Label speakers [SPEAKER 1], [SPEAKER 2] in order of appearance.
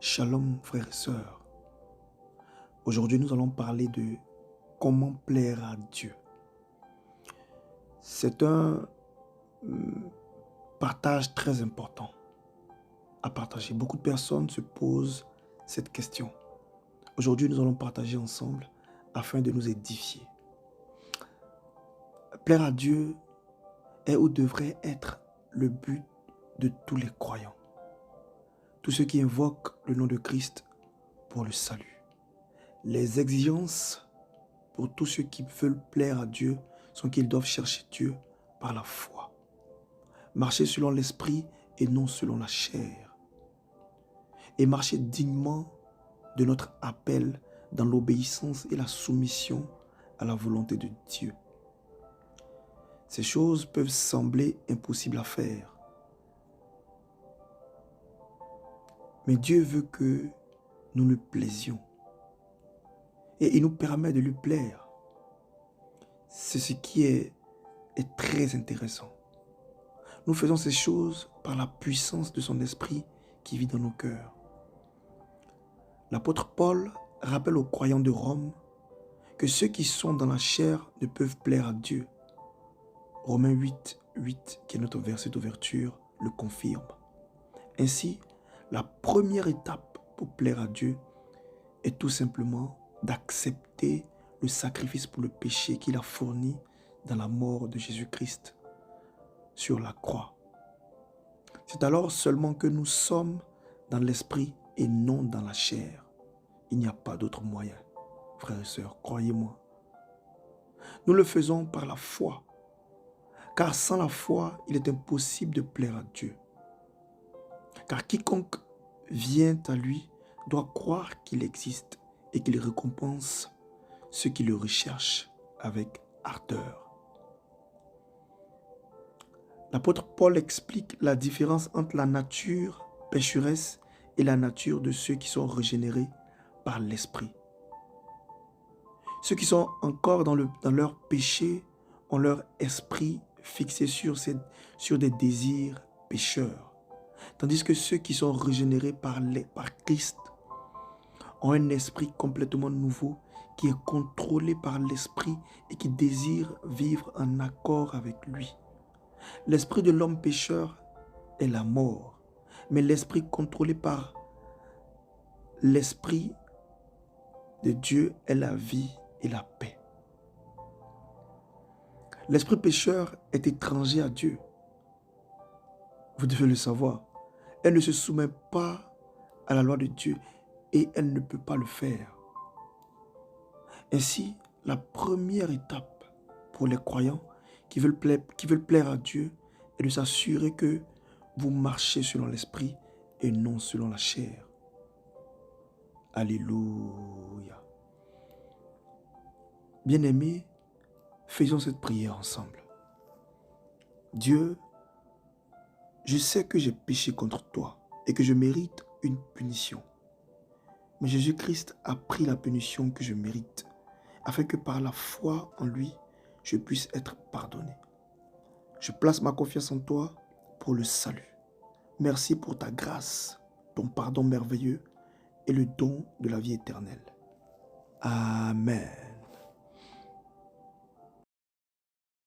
[SPEAKER 1] Shalom frères et sœurs. Aujourd'hui nous allons parler de comment plaire à Dieu. C'est un partage très important à partager. Beaucoup de personnes se posent cette question. Aujourd'hui nous allons partager ensemble afin de nous édifier. Plaire à Dieu est ou devrait être le but de tous les croyants. Tous ceux qui invoquent le nom de Christ pour le salut. Les exigences pour tous ceux qui veulent plaire à Dieu sont qu'ils doivent chercher Dieu par la foi. Marcher selon l'esprit et non selon la chair. Et marcher dignement de notre appel dans l'obéissance et la soumission à la volonté de Dieu. Ces choses peuvent sembler impossibles à faire. Mais Dieu veut que nous lui plaisions. Et il nous permet de lui plaire. C'est ce qui est très intéressant. Nous faisons ces choses par la puissance de son esprit qui vit dans nos cœurs. L'apôtre Paul rappelle aux croyants de Rome que ceux qui sont dans la chair ne peuvent plaire à Dieu. Romains 8, qui est notre verset d'ouverture, le confirme. Ainsi, la première étape pour plaire à Dieu est tout simplement d'accepter le sacrifice pour le péché qu'il a fourni dans la mort de Jésus-Christ sur la croix. C'est alors seulement que nous sommes dans l'esprit et non dans la chair. Il n'y a pas d'autre moyen, frères et sœurs, croyez-moi. Nous le faisons par la foi, car sans la foi, il est impossible de plaire à Dieu. Car quiconque vient à lui doit croire qu'il existe et qu'il récompense ceux qui le recherchent avec ardeur. L'apôtre Paul explique la différence entre la nature pécheresse et la nature de ceux qui sont régénérés par l'esprit. Ceux qui sont encore dans leur péché ont leur esprit fixé sur des désirs pécheurs. Tandis que ceux qui sont régénérés par Christ ont un esprit complètement nouveau qui est contrôlé par l'esprit et qui désire vivre en accord avec lui. L'esprit de l'homme pécheur est la mort, mais l'esprit contrôlé par l'esprit de Dieu est la vie et la paix. L'esprit pécheur est étranger à Dieu. Vous devez le savoir. Elle ne se soumet pas à la loi de Dieu et elle ne peut pas le faire. Ainsi, la première étape pour les croyants qui veulent plaire à Dieu est de s'assurer que vous marchez selon l'esprit et non selon la chair. Alléluia. Bien-aimés, faisons cette prière ensemble. Dieu, je sais que j'ai péché contre toi et que je mérite une punition. Mais Jésus-Christ a pris la punition que je mérite, afin que par la foi en lui, je puisse être pardonné. Je place ma confiance en toi pour le salut. Merci pour ta grâce, ton pardon merveilleux et le don de la vie éternelle. Amen.